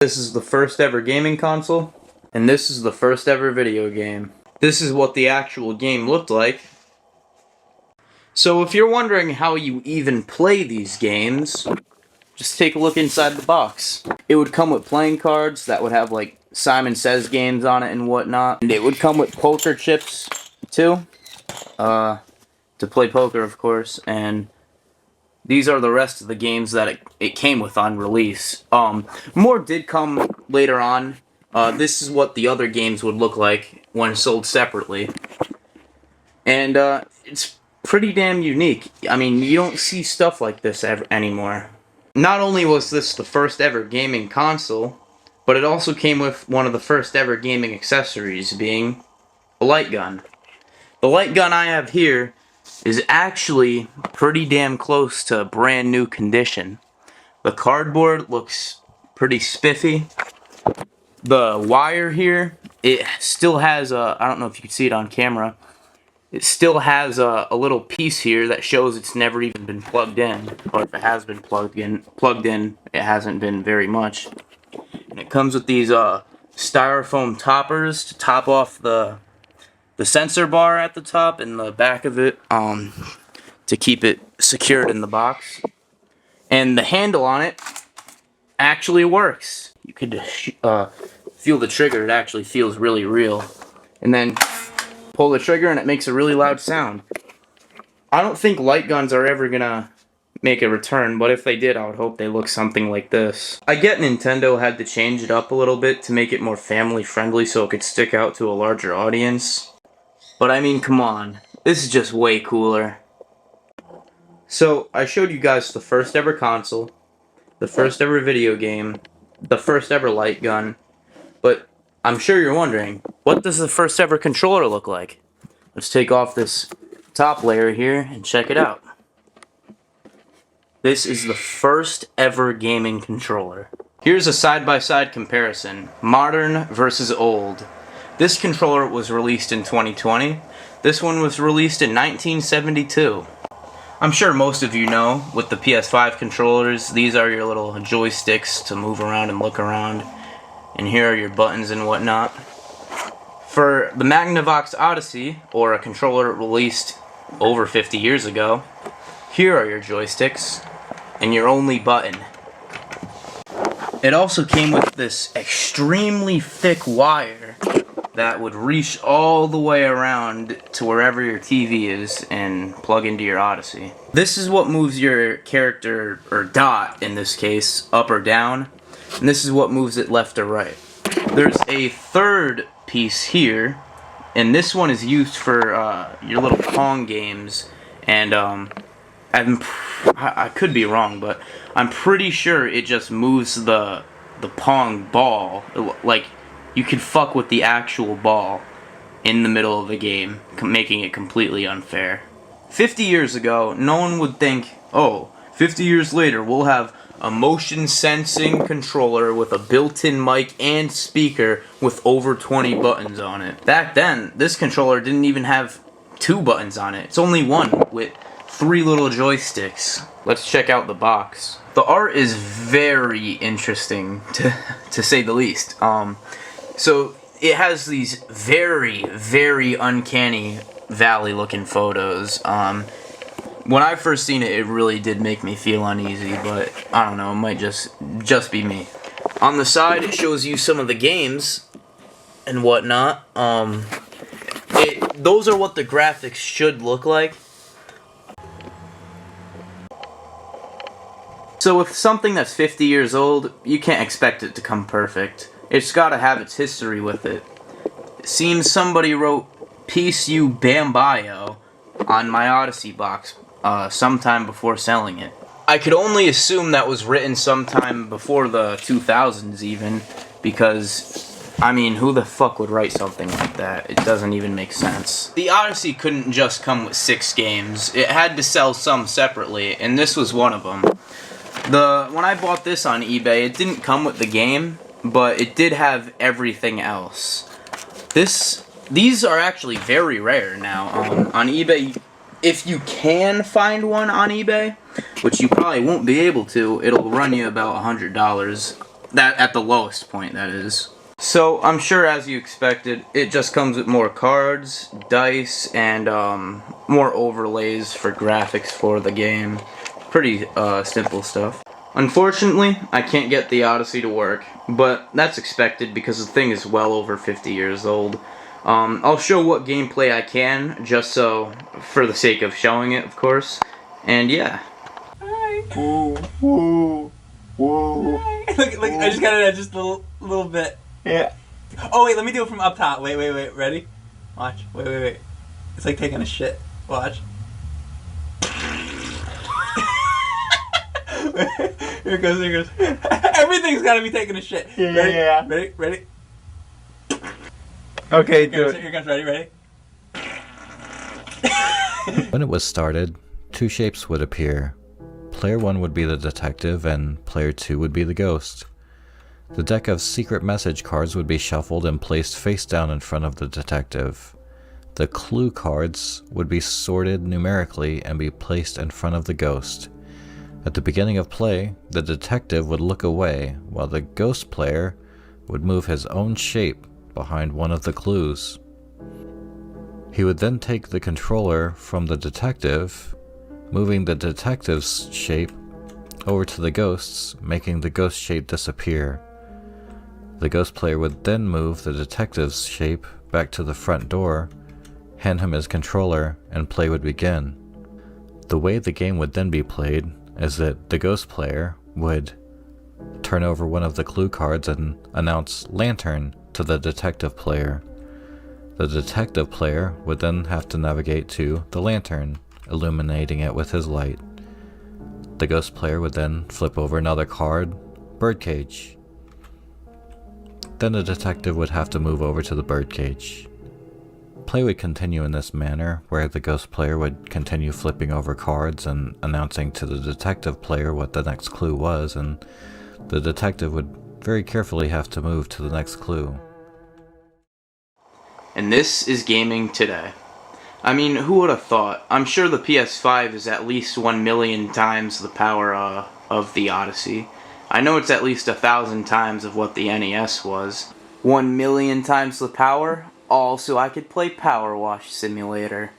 This is the first ever gaming console, and this is the first ever video game. This is what the actual game looked like. So if you're wondering how you even play these games, just take a look inside the box. It would come with playing cards that would have like Simon Says games on it and whatnot. And it would come with poker chips too, to play poker of course, and these are the rest of the games that it came with on release. More did come later on. This is what the other games would look like when sold separately. And it's pretty damn unique. I mean, you don't see stuff like this anymore. Not only was this the first ever gaming console, but it also came with one of the first ever gaming accessories, being a light gun. The light gun I have here is actually pretty damn close to brand new condition. The cardboard looks pretty spiffy. The wire here, it still has a, I don't know if you can see it on camera, it still has a little piece here that shows it's never even been plugged in, or if it has been plugged in, it hasn't been very much. And it comes with these styrofoam toppers to top off the sensor bar at the top and the back of it, to keep it secured in the box. And the handle on it actually works. You could feel the trigger. It actually feels really real. And then pull the trigger and it makes a really loud sound. I don't think light guns are ever gonna make a return, but if they did, I would hope they look something like this. I get Nintendo had to change it up a little bit to make it more family friendly so it could stick out to a larger audience. But I mean, come on. This is just way cooler. So, I showed you guys the first ever console, the first ever video game, the first ever light gun, but I'm sure you're wondering, what does the first ever controller look like? Let's take off this top layer here and check it out. This is the first ever gaming controller. Here's a side-by-side comparison, modern versus old. This controller was released in 2020. This one was released in 1972. I'm sure most of you know, with the PS5 controllers, these are your little joysticks to move around and look around. And here are your buttons and whatnot. For the Magnavox Odyssey, or a controller released over 50 years ago, here are your joysticks and your only button. It also came with this extremely thick wire that would reach all the way around to wherever your TV is and plug into your Odyssey. This is what moves your character, or dot in this case, up or down, and this is what moves it left or right. There's a third piece here, and this one is used for your little Pong games, and I could be wrong, but I'm pretty sure it just moves the Pong ball. Like, you could fuck with the actual ball in the middle of the game, making it completely unfair. 50 years ago, no one would think, oh, 50 years later we'll have a motion sensing controller with a built-in mic and speaker with over 20 buttons on it. Back then, this controller didn't even have 2 buttons on it. It's only one with 3 little joysticks. Let's check out the box. The art is very interesting, to say the least. So it has these very, very uncanny valley looking photos. When I first seen it, it really did make me feel uneasy, but I don't know, it might just be me. On the side, it shows you some of the games and whatnot. Those are what the graphics should look like. So with something that's 50 years old, you can't expect it to come perfect. It's gotta have its history with it. It seems somebody wrote Peace You Bambayo on my Odyssey box sometime before selling it. I could only assume that was written sometime before the 2000s even, because, I mean, who the fuck would write something like that? It doesn't even make sense. The Odyssey couldn't just come with 6 games. It had to sell some separately, and this was one of them. When I bought this on eBay, it didn't come with the game, but it did have everything else. These are actually very rare now. On eBay, if you can find one on eBay, which you probably won't be able to, it'll run you about $100. That at the lowest point, that is. So, I'm sure as you expected, it just comes with more cards, dice, and more overlays for graphics for the game. Pretty simple stuff. Unfortunately, I can't get the Odyssey to work, but that's expected because the thing is well over 50 years old. I'll show what gameplay I can, just so, for the sake of showing it, of course. And yeah. Hi. Whoa, whoa, whoa. Look, I just got it just a little bit. Yeah. Oh wait, let me do it from up top. Wait. Ready? Watch. Wait. It's like taking a shit. Watch. Here it goes. Everything's gotta be taking a shit. Yeah. Ready? Okay, do it. Here comes, ready? When it was started, two shapes would appear. Player 1 would be the detective and player 2 would be the ghost. The deck of secret message cards would be shuffled and placed face down in front of the detective. The clue cards would be sorted numerically and be placed in front of the ghost. At the beginning of play, the detective would look away while the ghost player would move his own shape behind one of the clues. He would then take the controller from the detective, moving the detective's shape over to the ghost's, making the ghost shape disappear. The ghost player would then move the detective's shape back to the front door, hand him his controller, and play would begin. The way the game would then be played is that the ghost player would turn over one of the clue cards and announce "Lantern" to the detective player. The detective player would then have to navigate to the lantern, illuminating it with his light. The ghost player would then flip over another card, Birdcage. Then the detective would have to move over to the birdcage. Play would continue in this manner, where the ghost player would continue flipping over cards and announcing to the detective player what the next clue was, and the detective would very carefully have to move to the next clue. And this is gaming today. I mean, who would have thought? I'm sure the PS5 is at least 1 million times the power of the Odyssey. I know it's at least 1,000 times of what the NES was. 1 million times the power? All so I could play Power Wash Simulator.